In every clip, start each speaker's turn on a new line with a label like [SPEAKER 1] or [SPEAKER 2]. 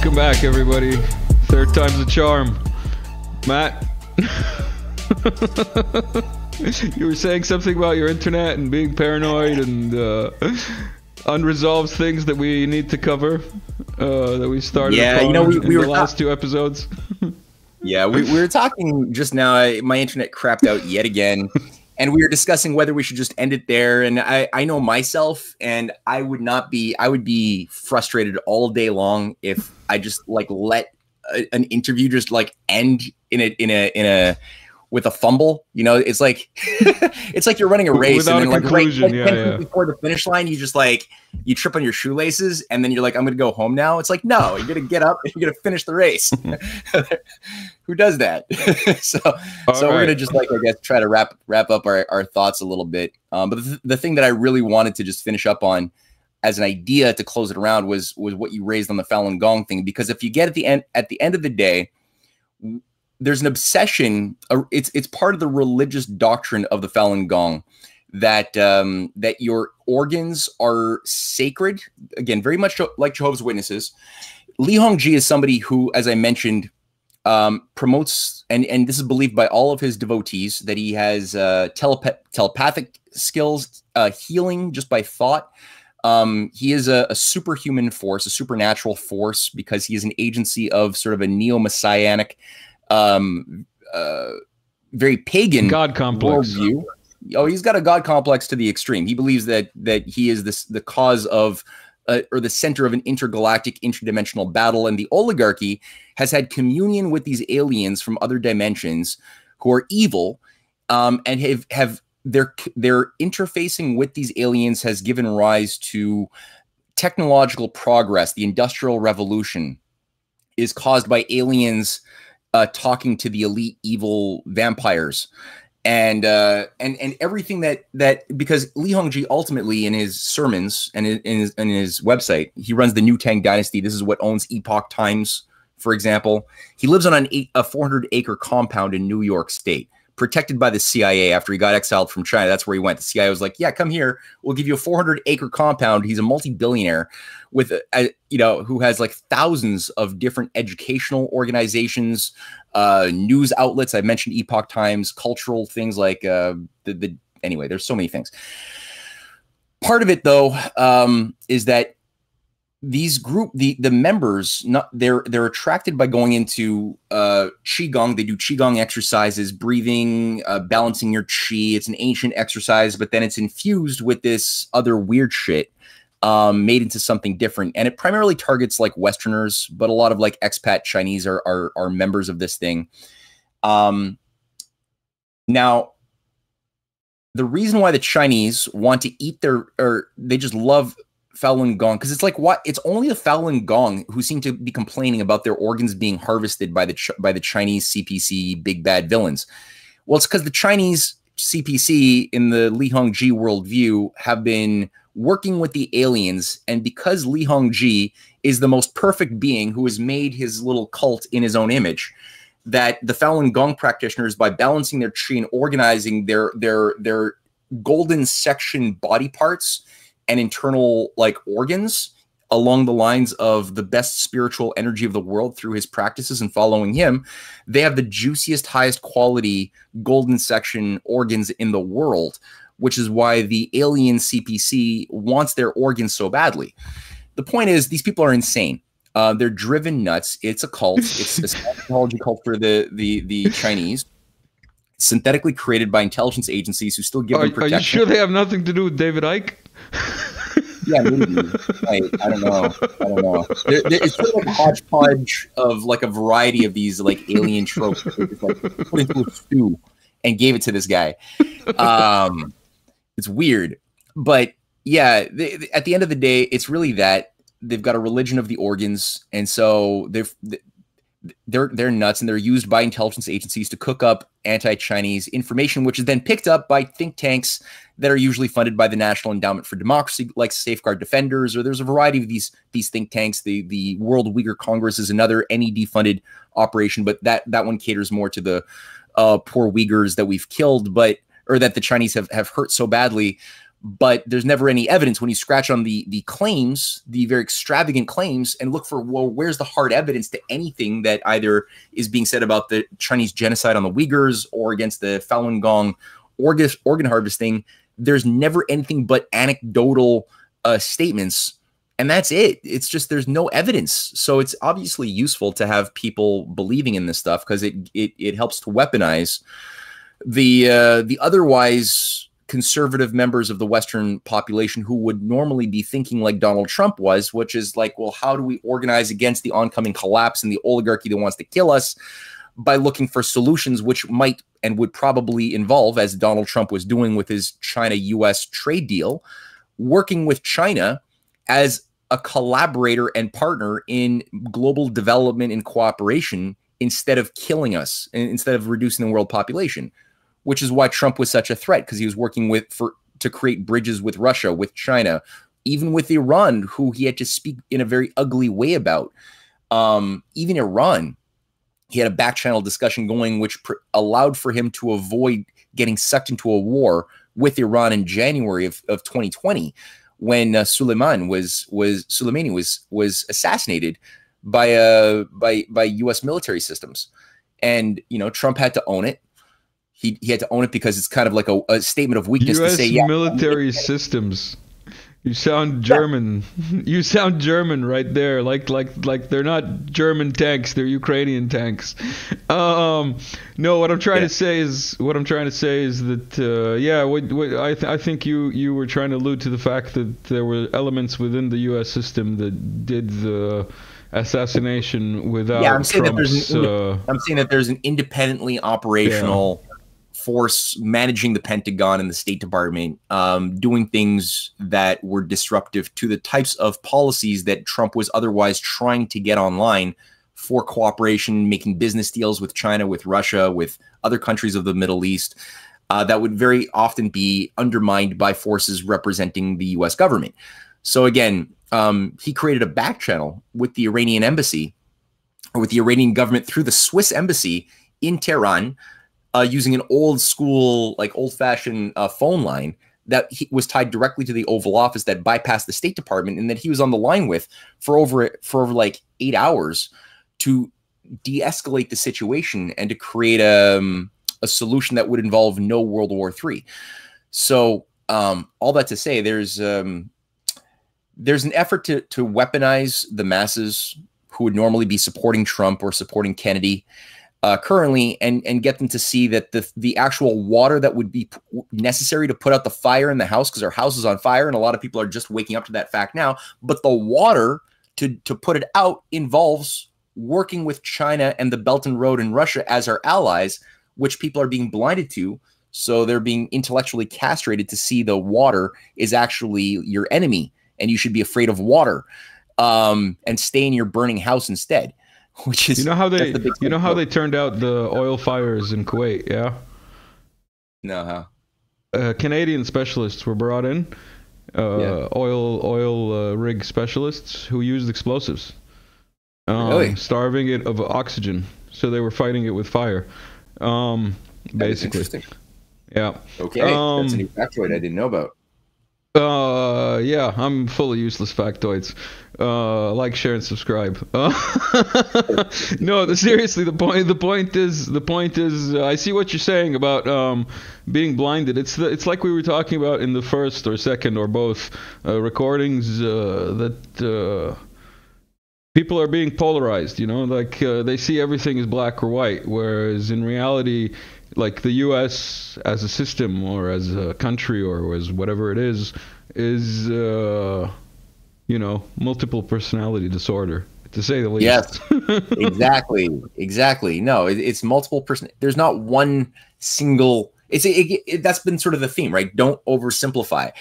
[SPEAKER 1] Welcome back, everybody. Third time's a charm. Matt, you were saying something about your internet and being paranoid and unresolved things that we need to cover that we started in the last two episodes.
[SPEAKER 2] Yeah, we were talking just now. My internet crapped out yet again. And we were discussing whether we should just end it there. And I know myself, and I would be frustrated all day long if I just like let an interview just like end with a fumble. You know, it's like it's like you're running a race
[SPEAKER 1] without
[SPEAKER 2] and then
[SPEAKER 1] a conclusion.
[SPEAKER 2] right before the finish line, you just like you trip on your shoelaces and then you're like, I'm gonna go home now. It's like, no, you're gonna get up and you're gonna finish the race. Who does that? so we're gonna just like, I guess, try to wrap up our thoughts a little bit. But the thing that I really wanted to just finish up on as an idea to close it around was what you raised on the Falun Gong thing. Because if you get at the end of the day, there's an obsession. It's part of the religious doctrine of the Falun Gong that that your organs are sacred. Again, very much like Jehovah's Witnesses. Li Hongji is somebody who, as I mentioned, promotes, and this is believed by all of his devotees, that he has telepathic skills, healing just by thought. He is a superhuman force, a supernatural force, because he is an agency of sort of a neo-messianic, very pagan
[SPEAKER 1] God complex
[SPEAKER 2] worldview. Oh, he's got a God complex to the extreme. He believes that he is the cause of or the center of an intergalactic, interdimensional battle, and the oligarchy has had communion with these aliens from other dimensions who are evil, and their interfacing with these aliens has given rise to technological progress. The Industrial Revolution is caused by aliens talking to the elite evil vampires. And everything that because Li Hongji ultimately in his sermons and in his website, he runs the New Tang Dynasty. This is what owns Epoch Times, for example. He lives on a 400-acre compound in New York State, protected by the CIA after he got exiled from China. That's where he went. The CIA was like, yeah, come here. We'll give you a 400-acre compound. He's a multi-billionaire with, who has like thousands of different educational organizations, news outlets. I mentioned Epoch Times, cultural things like anyway, there's so many things. Part of it, though, is that the members, they're attracted by going into qigong. They do qigong exercises, breathing, balancing your qi. It's an ancient exercise, but then it's infused with this other weird shit, made into something different. And it primarily targets like Westerners, but a lot of like expat Chinese are members of this thing. Now, the reason why the Chinese want to eat they just love Falun Gong, because it's like, what? It's only the Falun Gong who seem to be complaining about their organs being harvested by the Chinese CPC big bad villains. Well, it's because the Chinese CPC in the Li Hongji worldview have been working with the aliens, and because Li Hongji is the most perfect being who has made his little cult in his own image, that the Falun Gong practitioners, by balancing their qi and organizing their golden section body parts and internal like organs along the lines of the best spiritual energy of the world through his practices and following him, they have the juiciest, highest quality golden section organs in the world, which is why the alien CPC wants their organs so badly. The point is, these people are insane. They're driven nuts. It's a cult. It's a psychology cult for the Chinese, synthetically created by intelligence agencies who still give them protection.
[SPEAKER 1] Are you sure they have nothing to do with David Icke?
[SPEAKER 2] Yeah, maybe. I don't know. It's sort of like a hodgepodge of like a variety of these like alien tropes that they just like put into a stew and gave it to this guy. It's weird, but yeah, at the end of the day, it's really that they've got a religion of the organs, and so they're nuts, and they're used by intelligence agencies to cook up anti-Chinese information, which is then picked up by think tanks that are usually funded by the National Endowment for Democracy, like Safeguard Defenders, or there's a variety of these think tanks. The World Uyghur Congress is another NED-funded operation, but that one caters more to the poor Uyghurs that we've killed, or that the Chinese have hurt so badly. but there's never any evidence. When you scratch on the claims, the very extravagant claims, and look for, well, where's the hard evidence to anything that either is being said about the Chinese genocide on the Uyghurs or against the Falun Gong organ harvesting, there's never anything but anecdotal statements. And that's it. It's just, there's no evidence. So it's obviously useful to have people believing in this stuff, because it helps to weaponize the otherwise conservative members of the Western population who would normally be thinking like Donald Trump was, which is like, well, how do we organize against the oncoming collapse and the oligarchy that wants to kill us, by looking for solutions which might and would probably involve, as Donald Trump was doing with his China-US trade deal, working with China as a collaborator and partner in global development and cooperation, instead of killing us, and instead of reducing the world population, which is why Trump was such a threat, because he was working to create bridges with Russia, with China, even with Iran, who he had to speak in a very ugly way about. Even Iran, he had a back channel discussion going, which allowed for him to avoid getting sucked into a war with Iran in January of 2020, when Soleimani was assassinated by U.S. military systems. And, you know, Trump had to own it. He had to own it because it's kind of like a statement of weakness
[SPEAKER 1] U.S.
[SPEAKER 2] to say, yeah,
[SPEAKER 1] military systems. You sound German. Yeah. You sound German right there. Like they're not German tanks, they're Ukrainian tanks. No, what I'm trying to say is that yeah, I think you were trying to allude to the fact that there were elements within the U.S. system that did the assassination without.
[SPEAKER 2] Yeah, I'm saying
[SPEAKER 1] that
[SPEAKER 2] there's an independently operational force managing the Pentagon and the State Department, doing things that were disruptive to the types of policies that Trump was otherwise trying to get online for cooperation, making business deals with China, with Russia, with other countries of the Middle East, that would very often be undermined by forces representing the U.S. government. So again, he created a back channel with the Iranian embassy, or with the Iranian government through the Swiss embassy in Tehran, using an old school, like old-fashioned phone line that was tied directly to the Oval Office, that bypassed the State Department, and that he was on the line with for over like 8 hours to de-escalate the situation and to create a solution that would involve no World War III. So all that to say, there's an effort to weaponize the masses who would normally be supporting Trump or supporting Kennedy currently, and get them to see that the actual water that would be necessary to put out the fire in the house, because our house is on fire, and a lot of people are just waking up to that fact now, but the water to put it out involves working with China and the Belt and Road and Russia as our allies, which people are being blinded to. So they're being intellectually castrated to see the water is actually your enemy, and you should be afraid of water, and stay in your burning house instead. Which is,
[SPEAKER 1] you know how they turned out the oil fires in Kuwait, yeah?
[SPEAKER 2] No, how?
[SPEAKER 1] Canadian specialists were brought in, oil rig specialists who used explosives,
[SPEAKER 2] really?
[SPEAKER 1] starving it of oxygen, so they were fighting it with fire, basically.
[SPEAKER 2] Interesting.
[SPEAKER 1] Yeah.
[SPEAKER 2] Okay, that's a new factoid I didn't know about.
[SPEAKER 1] Yeah, I'm full of useless factoids. Like, share, and subscribe. No, seriously, the point is, I see what you're saying about being blinded. It's like we were talking about in the first or second or both recordings, that people are being polarized. You know, like they see everything as black or white, whereas in reality, like the U.S. as a system or as a country or as whatever it is you know, multiple personality disorder, to say the least.
[SPEAKER 2] Yes, exactly. No, it's multiple person. There's not one single. That's been sort of the theme, right? Don't oversimplify.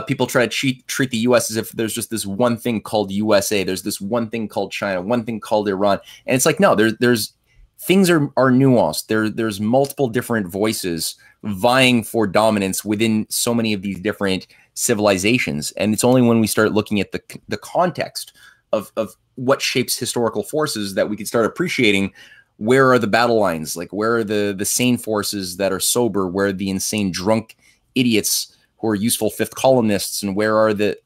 [SPEAKER 2] People try to treat the U.S. as if there's just this one thing called USA. There's this one thing called China, one thing called Iran, and it's like, no, there's things are nuanced. There's multiple different voices vying for dominance within so many of these different civilizations, and it's only when we start looking at the context of what shapes historical forces that we can start appreciating where are the battle lines, like where are the sane forces that are sober, where are the insane drunk idiots who are useful fifth columnists, and where are the,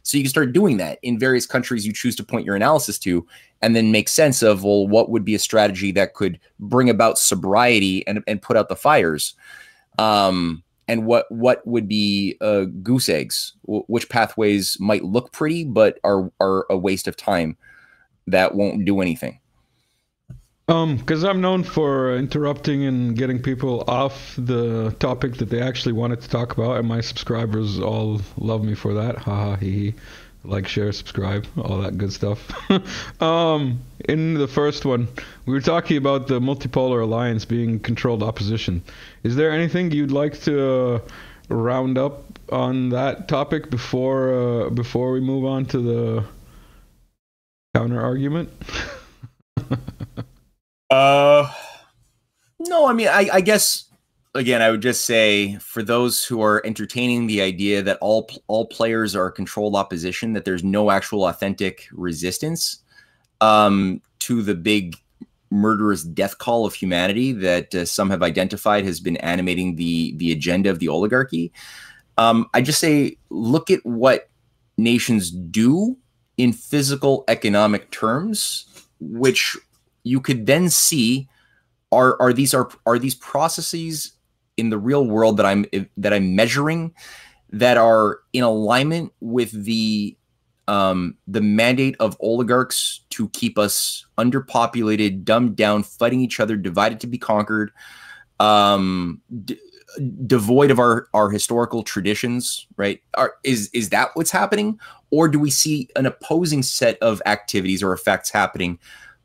[SPEAKER 2] so you can start doing that in various countries you choose to point your analysis to, and then make sense of, well, what would be a strategy that could bring about sobriety and put out the fires. And what would be goose eggs, which pathways might look pretty, but are a waste of time that won't do anything.
[SPEAKER 1] Because I'm known for interrupting and getting people off the topic that they actually wanted to talk about, and my subscribers all love me for that. Haha, hee hee. Like, share, subscribe, all that good stuff. In the first one, we were talking about the multipolar alliance being controlled opposition. Is there anything you'd like to round up on that topic before we move on to the counter argument?
[SPEAKER 2] No, I mean, I guess, again, I would just say, for those who are entertaining the idea that all players are controlled opposition, that there's no actual authentic resistance to the big murderous death call of humanity that some have identified has been animating the agenda of the oligarchy. I just say, look at what nations do in physical economic terms, which you could then see are these processes in the real world that I'm measuring that are in alignment with the mandate of oligarchs to keep us underpopulated, dumbed down, fighting each other, divided to be conquered, devoid of our historical traditions, right? Is that what's happening? Or do we see an opposing set of activities or effects happening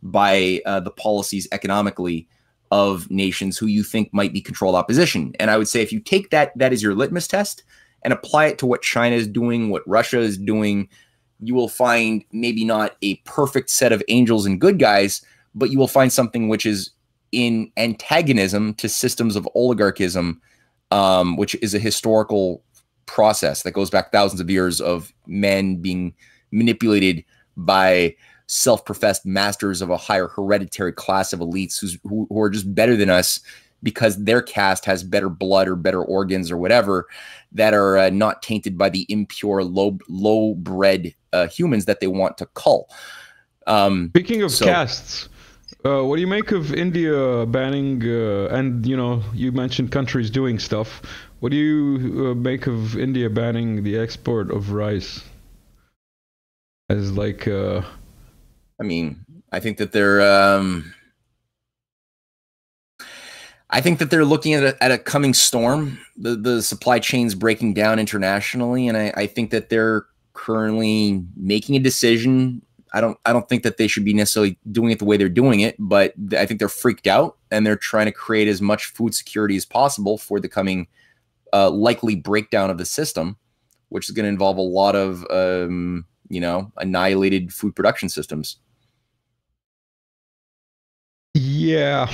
[SPEAKER 2] by the policies economically of nations who you think might be controlled opposition? And I would say, if you take that as your litmus test and apply it to what China is doing, what Russia is doing, you will find maybe not a perfect set of angels and good guys, but you will find something which is in antagonism to systems of oligarchism, which is a historical process that goes back thousands of years of men being manipulated by self-professed masters of a higher hereditary class of elites who are just better than us because their caste has better blood or better organs or whatever, that are not tainted by the impure, low-bred humans that they want to cull.
[SPEAKER 1] Speaking of castes, what do you make of India banning, and you mentioned countries doing stuff. What do you make of India banning the export of rice? As like...
[SPEAKER 2] I mean, I think that they're looking at a coming storm. The supply chain's breaking down internationally, and I think that they're currently making a decision. I don't think that they should be necessarily doing it the way they're doing it, but I think they're freaked out and they're trying to create as much food security as possible for the coming likely breakdown of the system, which is going to involve a lot of annihilated food production systems.
[SPEAKER 1] Yeah,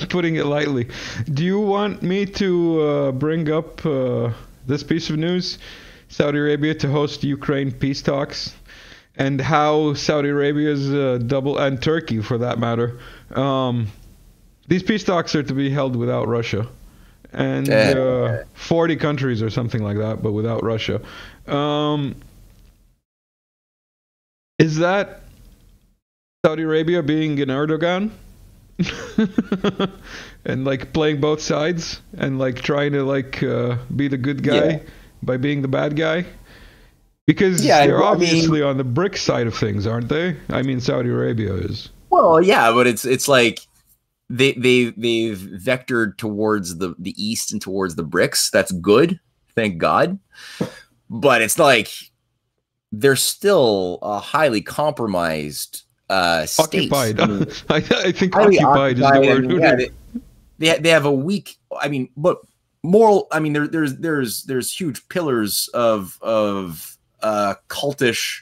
[SPEAKER 1] putting it lightly. Do you want me to bring up this piece of news? Saudi Arabia to host Ukraine peace talks, and how Saudi Arabia's and Turkey, for that matter, these peace talks are to be held without Russia, and 40 countries or something like that, but without Russia. Is that Saudi Arabia being an Erdogan and like playing both sides and like trying to like be the good guy by being the bad guy? Because they're obviously on the BRIC side of things, aren't they? I mean, Saudi Arabia is.
[SPEAKER 2] Well, yeah, but it's like they've vectored towards the East and towards the BRICS. That's good, thank God. But it's like they're still a highly compromised
[SPEAKER 1] occupied.
[SPEAKER 2] I mean,
[SPEAKER 1] I think occupied is the word.
[SPEAKER 2] They have a weak. I mean, but moral. I mean, there's huge pillars of cultish,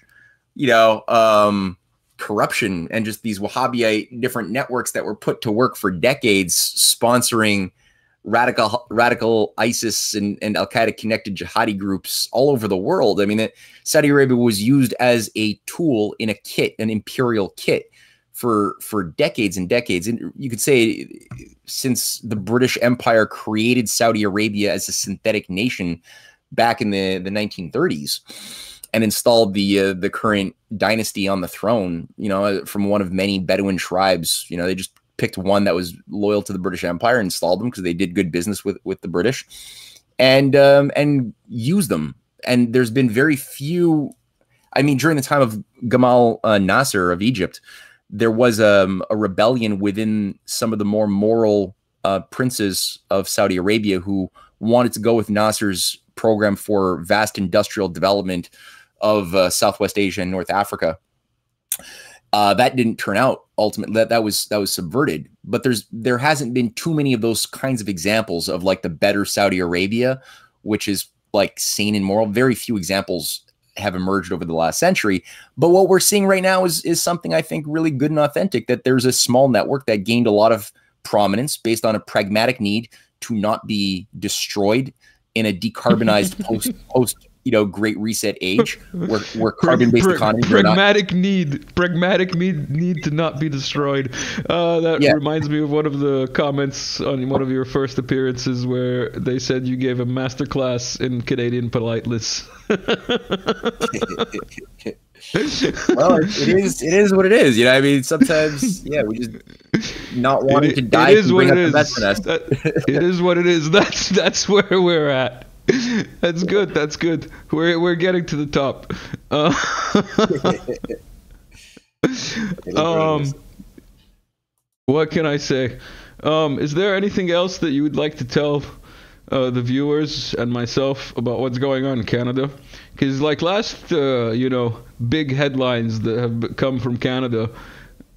[SPEAKER 2] corruption and just these Wahhabite different networks that were put to work for decades, sponsoring radical ISIS and Al Qaeda connected jihadi groups all over the world. I mean, Saudi Arabia was used as a tool in a kit, an imperial kit, for decades and decades. And you could say since the British Empire created Saudi Arabia as a synthetic nation back in the 1930s and installed the current dynasty on the throne, you know, from one of many Bedouin tribes. You know, they just picked one that was loyal to the British Empire and installed them because they did good business with the British, and used them. And there's been very few. I mean, during the time of Gamal Nasser of Egypt, there was a rebellion within some of the more moral princes of Saudi Arabia who wanted to go with Nasser's program for vast industrial development of Southwest Asia and North Africa. That didn't turn out ultimately. That was subverted. But there hasn't been too many of those kinds of examples of like the better Saudi Arabia, which is like sane and moral. Very few examples have emerged over the last century. But what we're seeing right now is something I think really good and authentic, that there's a small network that gained a lot of prominence based on a pragmatic need to not be destroyed in a decarbonized post Great Reset age where carbon-based economies
[SPEAKER 1] pragmatic need to not be destroyed. That reminds me of one of the comments on one of your first appearances where they said you gave a masterclass in Canadian politeness.
[SPEAKER 2] Well, it is what it is. You know, I mean, sometimes, we just not wanting to die. It is what it is.
[SPEAKER 1] It is what it is. That's where we're at. That's good. That's good. We're getting to the top. What can I say? Is there anything else that you would like to tell the viewers and myself about what's going on in Canada? Because like last, big headlines that have come from Canada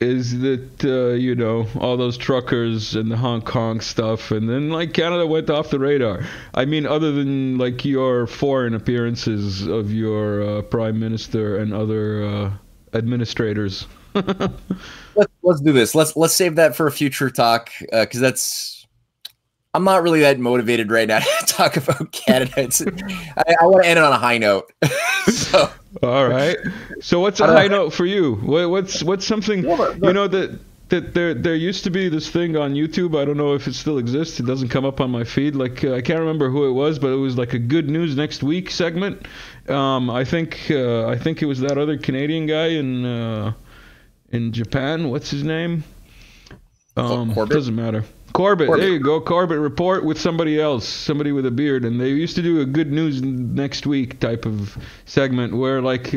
[SPEAKER 1] is that, all those truckers and the Hong Kong stuff, and then like Canada went off the radar. I mean, other than like your foreign appearances of your prime minister and other administrators.
[SPEAKER 2] Let's do this. Let's save that for a future talk, because I'm not really that motivated right now to talk about Canada. I want to end it on a high note. So.
[SPEAKER 1] All right. So what's a high note for you? What's something, that there used to be this thing on YouTube. I don't know if it still exists. It doesn't come up on my feed. Like I can't remember who it was, but it was like a good news next week segment. I think it was that other Canadian guy in Japan. What's his name? Doesn't matter. Corbett, there you go. Corbett Report with somebody else, somebody with a beard, and they used to do a good news next week type of segment where like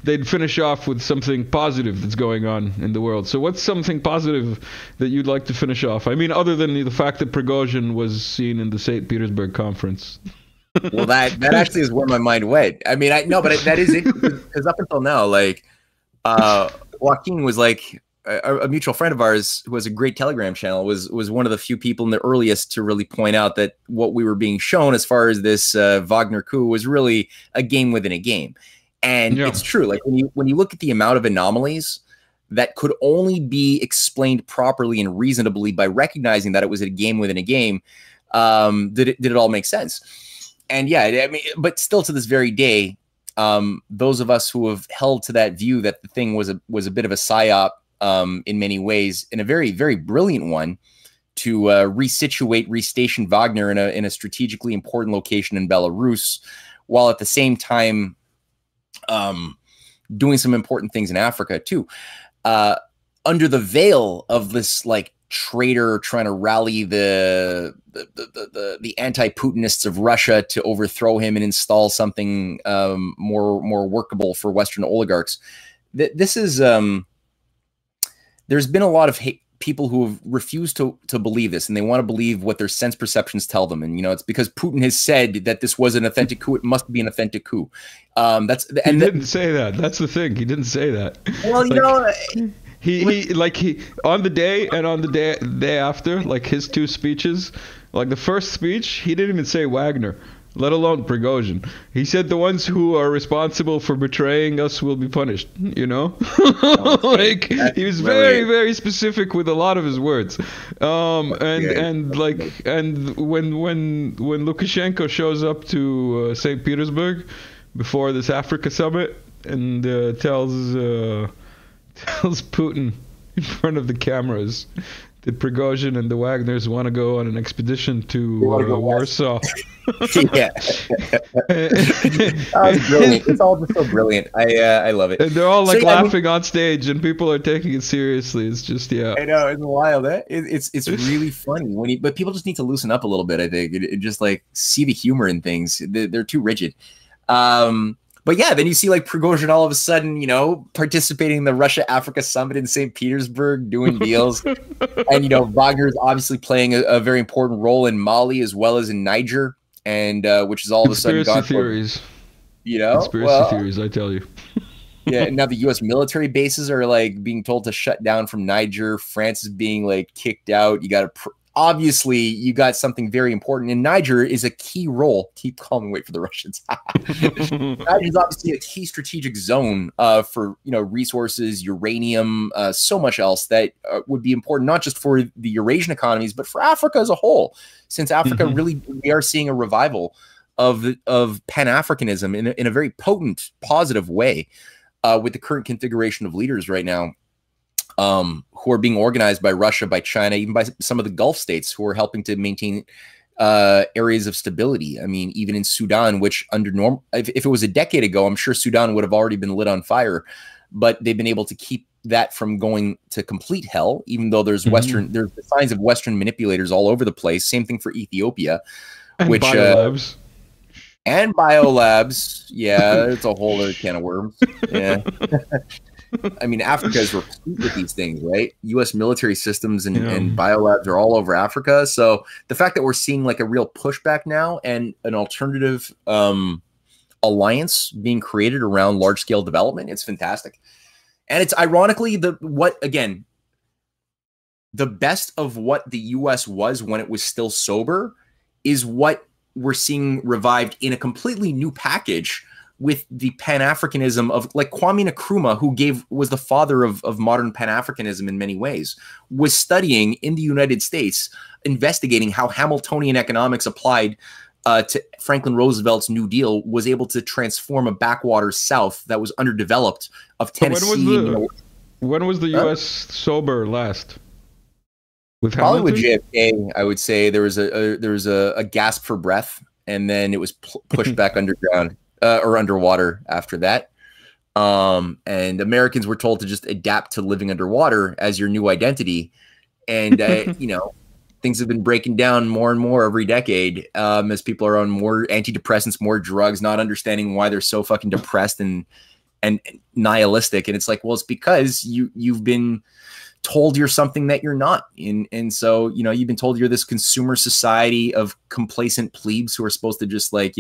[SPEAKER 1] they'd finish off with something positive that's going on in the world. So what's something positive that you'd like to finish off? I mean, other than the fact that Prigozhin was seen in the St. Petersburg conference.
[SPEAKER 2] Well, that actually is where my mind went. I mean, but that is it, because up until now, like Joaquin was like, a mutual friend of ours who has a great Telegram channel was one of the few people in the earliest to really point out that what we were being shown as far as this Wagner coup was really a game within a game. And it's true. Like when you look at the amount of anomalies that could only be explained properly and reasonably by recognizing that it was a game within a game, did it all make sense? And I mean, but still to this very day, those of us who have held to that view that the thing was a bit of a psyop, in many ways, in a very, very brilliant one, to restation Wagner in a strategically important location in Belarus, while at the same time doing some important things in Africa too, under the veil of this like traitor trying to rally the anti-Putinists of Russia to overthrow him and install something more workable for Western oligarchs. This is there's been a lot of people who have refused to believe this, and they want to believe what their sense perceptions tell them. And, it's because Putin has said that this was an authentic coup. It must be an authentic coup. He
[SPEAKER 1] didn't say that. That's the thing. He didn't say that.
[SPEAKER 2] Well,
[SPEAKER 1] he on the day and on the day after, like his two speeches, like the first speech, he didn't even say Wagner, let alone Prigozhin. He said the ones who are responsible for betraying us will be punished, like he was very, very specific with a lot of his words. And when Lukashenko shows up to St. Petersburg before this Africa summit and tells Putin in front of the cameras Prigozhin and the Wagners want to go on an expedition to Warsaw.
[SPEAKER 2] Yeah. That was brilliant. It's all just so brilliant. I love it.
[SPEAKER 1] And they're all like laughing on stage, and people are taking it seriously. It's just
[SPEAKER 2] I know, it's wild. It's really funny but people just need to loosen up a little bit. I think and just like see the humor in things. They're too rigid. But yeah, then you see like Prigozhin all of a sudden, participating in the Russia-Africa summit in St. Petersburg, doing deals. And, Wagner's obviously playing a very important role in Mali as well as in Niger, and which is all of a sudden gone
[SPEAKER 1] theories.
[SPEAKER 2] Conspiracy
[SPEAKER 1] theories, I tell you.
[SPEAKER 2] Yeah, and now the U.S. military bases are like being told to shut down from Niger. France is being like kicked out. You got to obviously you got something very important, and Niger is a key role. Keep calm, wait for the Russians. Niger is obviously a key strategic zone for resources, uranium, so much else that would be important not just for the Eurasian economies, but for Africa as a whole. Since Africa really, we are seeing a revival of Pan-Africanism in a very potent, positive way with the current configuration of leaders right now. Who are being organized by Russia, by China, even by some of the Gulf states who are helping to maintain areas of stability. I mean, even in Sudan, which if it was a decade ago, I'm sure Sudan would have already been lit on fire, but they've been able to keep that from going to complete hell, even though there's there's the signs of Western manipulators all over the place. Same thing for Ethiopia,
[SPEAKER 1] and
[SPEAKER 2] which
[SPEAKER 1] biolabs.
[SPEAKER 2] And biolabs. Yeah, it's a whole other can of worms. Yeah. I mean, Africa is replete with these things, right? U.S. military systems and biolabs are all over Africa. So the fact that we're seeing like a real pushback now and an alternative alliance being created around large-scale development, it's fantastic. And it's ironically the best of what the U.S. was when it was still sober is what we're seeing revived in a completely new package with the Pan-Africanism of like Kwame Nkrumah, who was the father of modern Pan-Africanism in many ways, was studying in the United States, investigating how Hamiltonian economics applied to Franklin Roosevelt's New Deal was able to transform a backwater South that was underdeveloped of Tennessee.
[SPEAKER 1] When was the U.S. sober last? With
[SPEAKER 2] probably with JFK, I would say there was a gasp for breath, and then it was pushed back underground. Or underwater after that. And Americans were told to just adapt to living underwater as your new identity. And, things have been breaking down more and more every decade as people are on more antidepressants, more drugs, not understanding why they're so fucking depressed and nihilistic. And it's like, well, it's because you've been told you're something that you're not. And so, you've been told you're this consumer society of complacent plebes who are supposed to just like,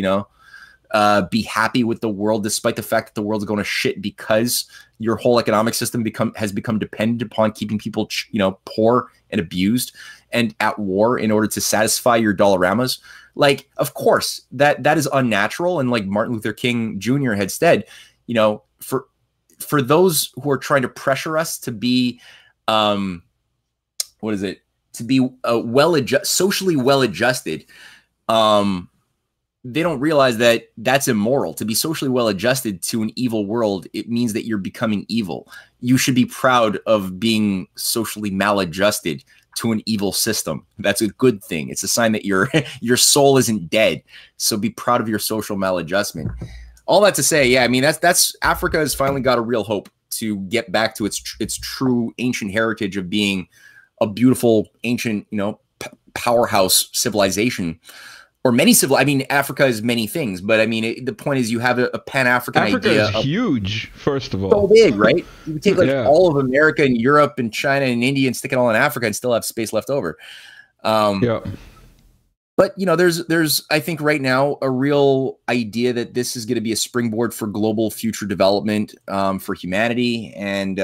[SPEAKER 2] be happy with the world, despite the fact that the world's going to shit because your whole economic system has become dependent upon keeping people, poor and abused and at war in order to satisfy your dollaramas. Like, of course, that is unnatural. And like Martin Luther King Jr. had said, for those who are trying to pressure us to be, to be socially well-adjusted, they don't realize that that's immoral. To be socially well-adjusted to an evil world, it means that you're becoming evil. You should be proud of being socially maladjusted to an evil system. That's a good thing. It's a sign that your soul isn't dead. So be proud of your social maladjustment. All that to say, yeah, I mean, that's Africa has finally got a real hope to get back to its true ancient heritage of being a beautiful ancient, powerhouse civilization. Or many I mean, Africa is many things, but I mean, the point is you have a Pan-African idea.
[SPEAKER 1] Africa is huge, first of all.
[SPEAKER 2] So big, right? You would take like all of America and Europe and China and India and stick it all in Africa and still have space left over. But, there's, I think right now, a real idea that this is going to be a springboard for global future development for humanity. And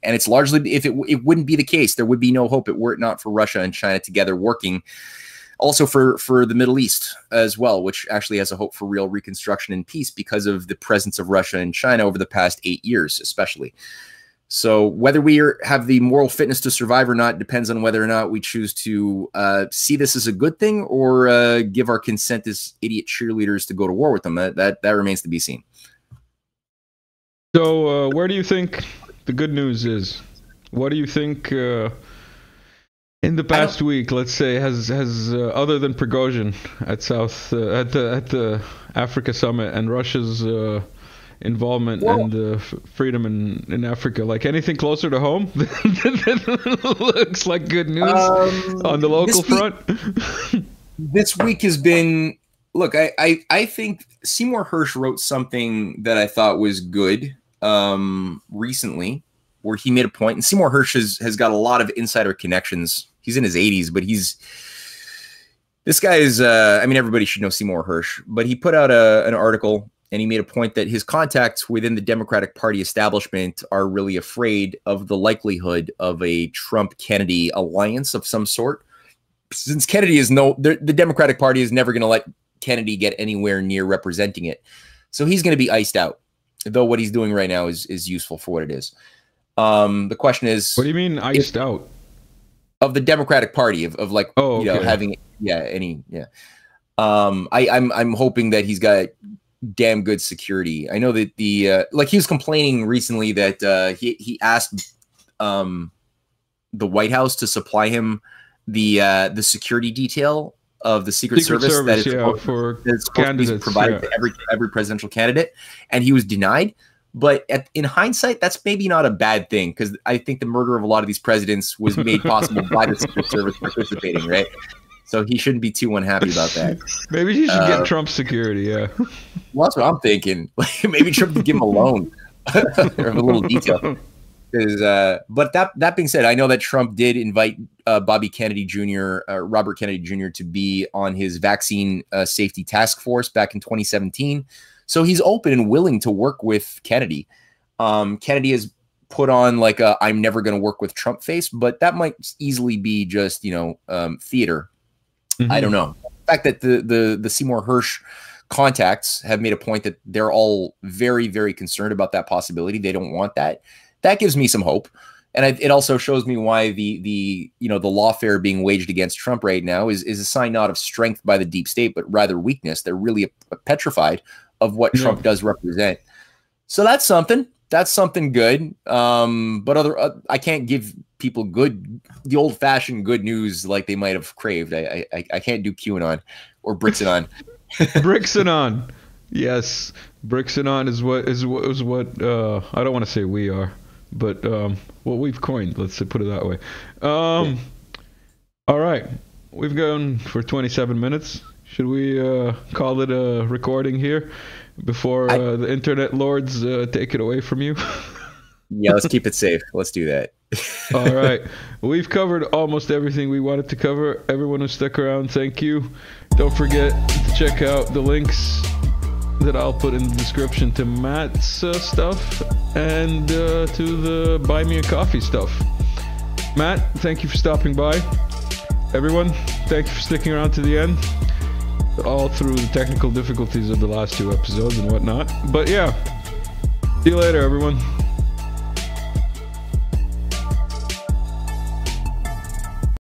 [SPEAKER 2] it's largely, if it wouldn't be the case, there would be no hope were it not for Russia and China together working. Also for the Middle East as well, which actually has a hope for real reconstruction and peace because of the presence of Russia and China over the past 8 years, especially. So whether we have the moral fitness to survive or not depends on whether or not we choose to see this as a good thing or give our consent as idiot cheerleaders to go to war with them. That remains to be seen.
[SPEAKER 1] So where do you think the good news is? What do you think in the past week, let's say, has other than Prigozhin at the Africa summit and Russia's involvement and freedom in Africa, like anything closer to home? Looks like good news on the local front.
[SPEAKER 2] This week has been, look, I think Seymour Hersh wrote something that I thought was good recently, where he made a point, and Seymour Hersh has got a lot of insider connections. He's in his 80s, but this guy is, I mean, everybody should know Seymour Hersh, but he put out an article, and he made a point that his contacts within the Democratic Party establishment are really afraid of the likelihood of a Trump-Kennedy alliance of some sort. Since Kennedy is the Democratic Party is never going to let Kennedy get anywhere near representing it. So he's going to be iced out, though what he's doing right now is useful for what it is. The question is,
[SPEAKER 1] what do you mean iced out?
[SPEAKER 2] Of the Democratic Party, of like, you know, having, I'm hoping that he's got damn good security. I know that like he was complaining recently that he asked the White House to supply him the security detail of the Secret Service that is supposed to be provided to every presidential candidate, and he was denied. But in hindsight, that's maybe not a bad thing, because I think the murder of a lot of these presidents was made possible by the Secret Service participating, right? So he shouldn't be too unhappy about that.
[SPEAKER 1] Maybe he should get Trump's security, yeah.
[SPEAKER 2] Well, that's what I'm thinking. Maybe Trump could give him a loan or a little detail. But that being said, I know that Trump did invite Robert Kennedy Jr. to be on his vaccine safety task force back in 2017. So he's open and willing to work with Kennedy. Kennedy has put on like a "I'm never going to work with Trump" face, but that might easily be just, you know, theater. I don't know. The fact that the Seymour Hersh contacts have made a point that they're all very, very concerned about that possibility. They don't want that. That gives me some hope. And it also shows me why the lawfare being waged against Trump right now is a sign not of strength by the deep state, but rather weakness. They're really petrified of what Trump does represent. So that's something. That's something good. But I can't give people the old-fashioned good news like they might have craved. I can't do QAnon or Brixanon.
[SPEAKER 1] Brixanon. Yes. Brixanon is what I don't want to say we are, but what we've coined, let's put it that way. All right. We've gone for 27 minutes. Should we call it a recording here before the internet lords take it away from you?
[SPEAKER 2] Yeah, let's keep it safe. Let's do that.
[SPEAKER 1] All right. We've covered almost everything we wanted to cover. Everyone who stuck around, thank you. Don't forget to check out the links that I'll put in the description to Matt's stuff and to the Buy Me a Coffee stuff. Matt, thank you for stopping by. Everyone, thank you for sticking around to the end, all through the technical difficulties of the last 2 episodes and whatnot. But yeah, see you later, everyone.